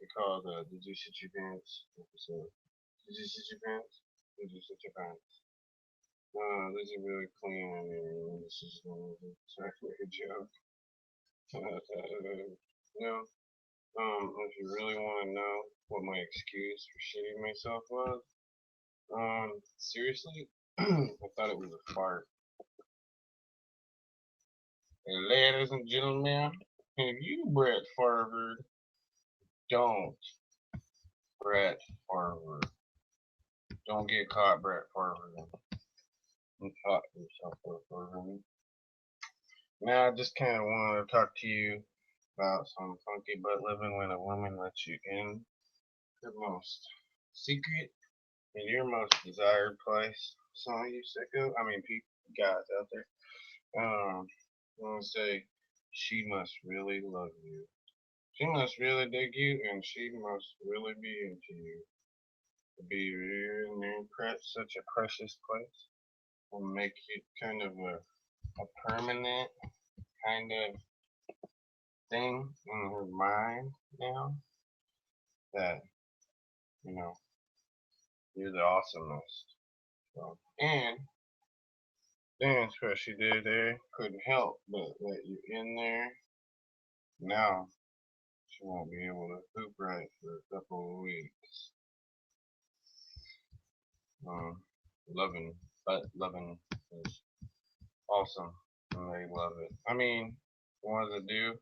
we call the Did You Shit Your Pants episode. Did you shit your pants? Did you shit your pants? This is really clean in here. This is sorry for a joke. No. If you really want to know what my excuse for shitting myself was, seriously, I thought it was a fart. And ladies and gentlemen, if you Brett Favre, don't Brett Favre. Don't get caught, Brett Favre. You caught yourself, Brett Favre. Now, I just kind of want to talk to you about some funky butt living when a woman lets you in the most secret and your most desired place. Some of you sicko, I mean, people, guys out there, I want to say she must really love you. She must really dig you, and she must really be into you. To be in such a precious place will make it kind of a permanent kind of thing in her mind now that, you know, you're the awesomest. So, and that's what she did there. Couldn't help but let you in there. Now she won't be able to poop right for a couple of weeks. Loving, but loving is awesome, and they love it. I mean, what does it do?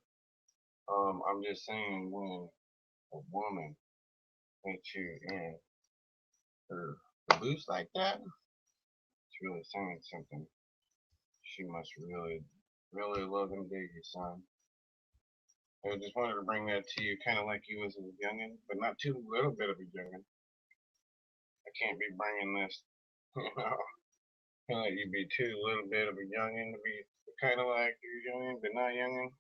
I'm just saying when a woman lets you in her loose like that, it's really saying something. She must really, really love and dig you, son. I just wanted to bring that to you, kind of like you was a youngin, but not too little bit of a youngin. I can't be bringing this, you know, can't let you be too little bit of a youngin to be kind of like you're youngin, but not youngin.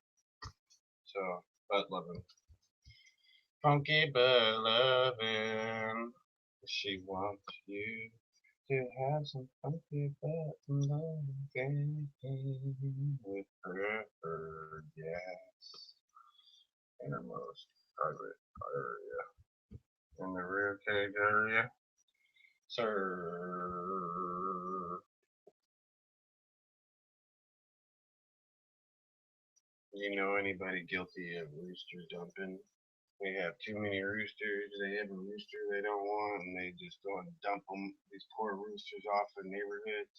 So, butt loving, funky butt loving. She wants you to have some funky butt loving with preferred gas innermost private area in the rear cage area. Sir, you know anybody guilty of rooster dumping? They have too many roosters. They have a rooster they don't want, and they just go and dump them. These poor roosters off in neighborhoods.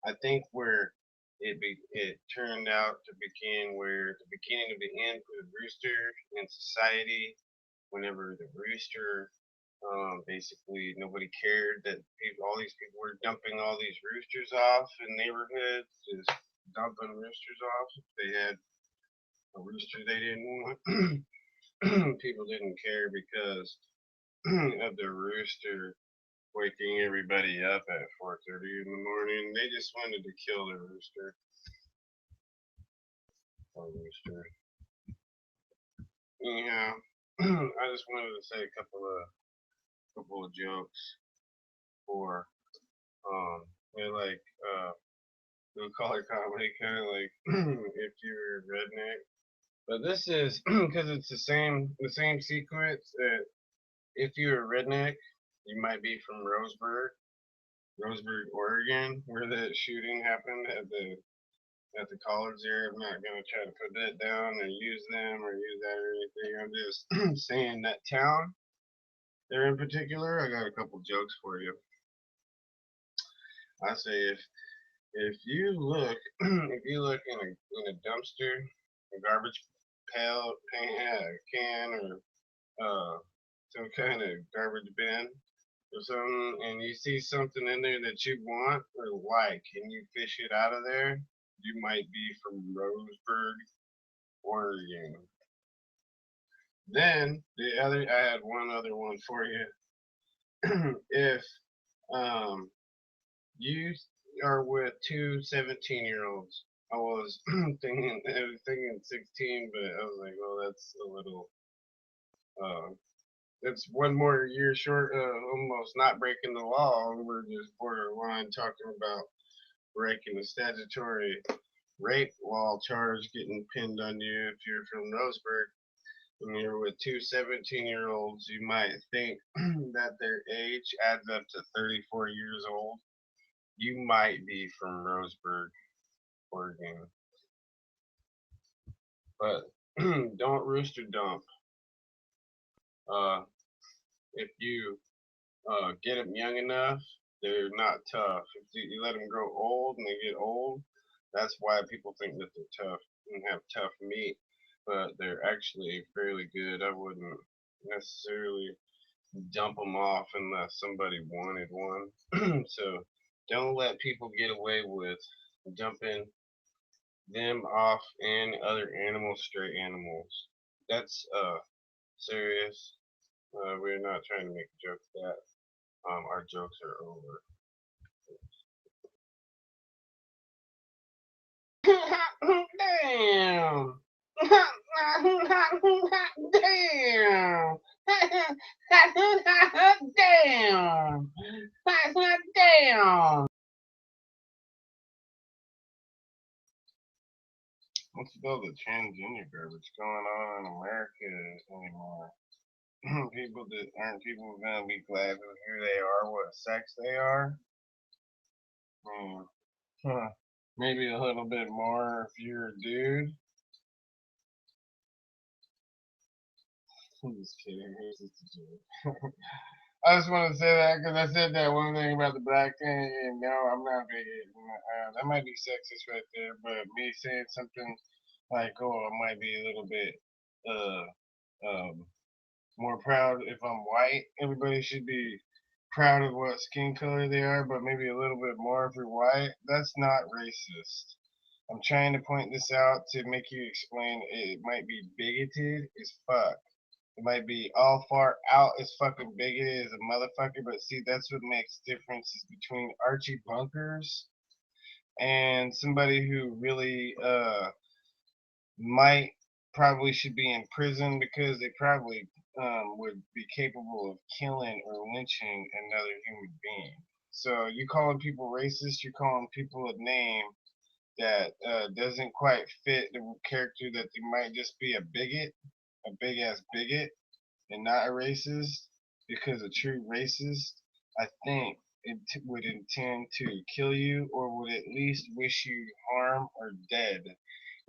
I think where it turned out to begin where the beginning of the end for the rooster in society, whenever the rooster basically nobody cared that all these people were dumping all these roosters off in neighborhoods, just dumping roosters off. If they had a rooster they didn't want, people didn't care because of the rooster waking everybody up at 4:30 in the morning. They just wanted to kill the rooster. Poor rooster. Anyhow, I just wanted to say a couple of jokes for they're like blue collar comedy, kind of like if you're a redneck. But this is because it's the same sequence that if you're a redneck, you might be from Roseburg, Oregon, where the shooting happened at the college there. I'm not gonna try to put that down or use them or use that or anything. I'm just saying that town there in particular. I got a couple jokes for you. I say if you look if you look in a dumpster, a garbage pail, can or some kind of garbage bin or something, and you see something in there that you want or like, and you fish it out of there, you might be from Roseburg, Oregon. Then I had one other one for you. If um, you are with two 17-year-olds, I was thinking 16, but I was like, well, that's a little uh, it's one more year short of almost not breaking the law. We're just borderline talking about breaking the statutory rape law charge getting pinned on you if you're from Roseburg. When you're with two 17-year-olds, you might think that their age adds up to 34 years old. You might be from Roseburg, Oregon. But don't rooster dump. Uh, if you get them young enough, they're not tough. If you let them grow old and they get old, that's why people think that they're tough and have tough meat. But they're actually fairly good. I wouldn't necessarily dump them off unless somebody wanted one. So don't let people get away with dumping them off and other animals, stray animals. That's serious. We're not trying to make a joke of that. Our jokes are over. Damn. Damn. Damn. Damn. What's with all the transgender garbage going on in America anymore? People that aren't people gonna be glad with who they are, what sex they are? Hmm. Huh. Maybe a little bit more if you're a dude. I'm just kidding. It's just a joke. I just want to say that because I said that one thing about the black thing, and no, I'm not bigot. That might be sexist right there, but me saying something like, "Oh, I might be a little bit uh, um, more proud if I'm white." Everybody should be proud of what skin color they are, but maybe a little bit more if you're white. That's not racist. I'm trying to point this out to make you explain it might be bigoted as fuck. It might be all far out as fucking bigoted as a motherfucker, but see, that's what makes differences between Archie Bunkers and somebody who really might probably should be in prison because they probably would be capable of killing or lynching another human being. So you calling people racist, you're calling people a name that doesn't quite fit the character that they might just be a bigot, a big ass bigot, and not a racist, because a true racist, I think, would intend to kill you or would at least wish you harm or dead.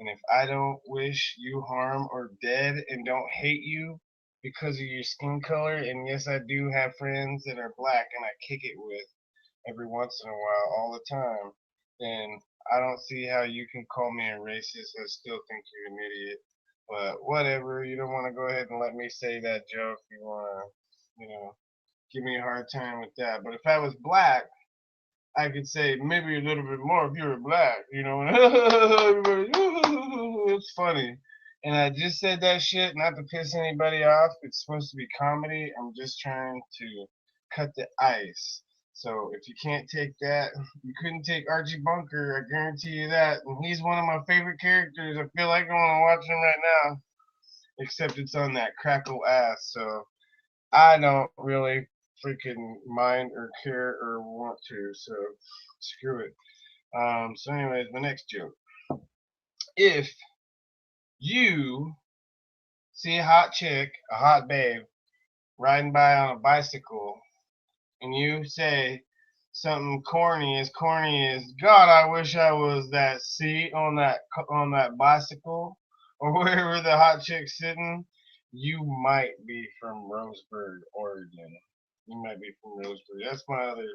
And if I don't wish you harm or dead and don't hate you because of your skin color, and yes, I do have friends that are black and I kick it with every once in a while, all the time, then I don't see how you can call me a racist and still think you're an idiot. But whatever, you don't want to go ahead and let me say that joke. You want to, give me a hard time with that. But if I was black, I could say maybe a little bit more if you were black, Everybody, it's funny. And I just said that shit not to piss anybody off. It's supposed to be comedy. I'm just trying to cut the ice. So if you can't take that, you couldn't take Archie Bunker. I guarantee you that. And he's one of my favorite characters. I feel like I want to watch him right now. Except it's on that crackle ass. So I don't really freaking mind or care or want to. So screw it. So anyways, my next joke. If you see a hot chick, a hot babe, riding by on a bicycle, and you say something corny as God, I wish I was that seat on that bicycle, or wherever the hot chick's sitting, you might be from Roseburg, Oregon. You might be from Roseburg. That's my other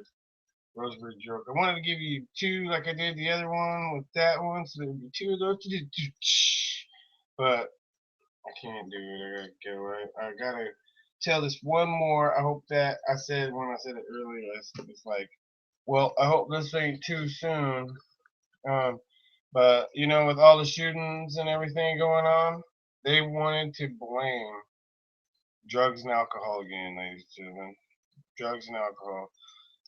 Roseburg joke. I wanted to give you two, like I did the other one with that one, so there would be two of those. But I can't do it. I gotta get away. I gotta tell this one more. I hope that I said when I said it earlier, it's like, well, I hope this ain't too soon. Um, but with all the shootings and everything going on, they wanted to blame drugs and alcohol again, ladies and gentlemen. Drugs and alcohol.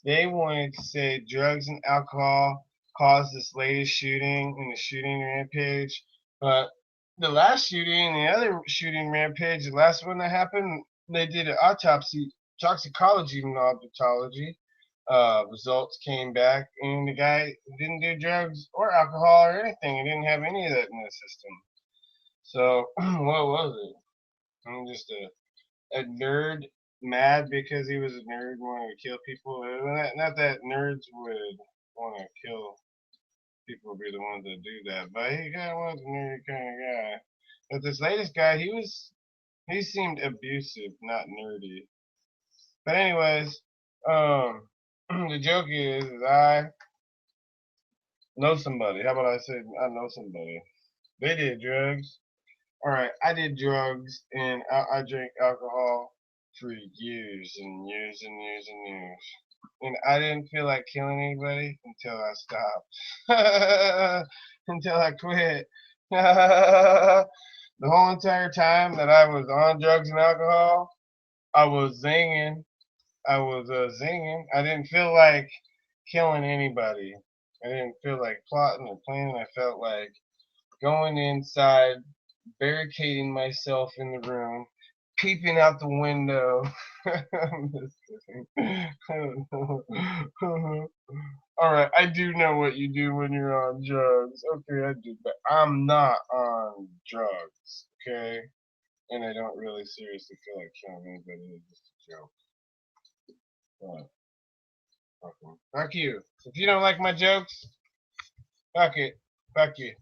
They wanted to say drugs and alcohol caused this latest shooting and the shooting rampage, but the last shooting and the other shooting rampage, the last one that happened, they did an autopsy, toxicology knowledgeology. Results came back, and the guy didn't do drugs or alcohol or anything. He didn't have any of that in his system. So, what was it? I'm just a nerd mad because he was a nerd and wanted to kill people. Not that nerds would want to kill people, would be the ones that do that, but he kind of was a nerdy kind of guy. But this latest guy, he seemed abusive, not nerdy. But anyways, the joke is I know somebody. How about I say I know somebody? They did drugs. All right, I did drugs and I drank alcohol for years and years and years and years. And I didn't feel like killing anybody until I stopped. Until I quit. The whole entire time that I was on drugs and alcohol, I was zinging. I was zinging. I didn't feel like killing anybody. I didn't feel like plotting or planning. I felt like going inside, barricading myself in the room, peeping out the window. I'm just kidding. Alright, I do know what you do when you're on drugs. Okay, I do, but I'm not on drugs. Okay? And I don't really seriously feel like killing anybody. It's just a joke. Fuck you. If you don't like my jokes, fuck it. Fuck you.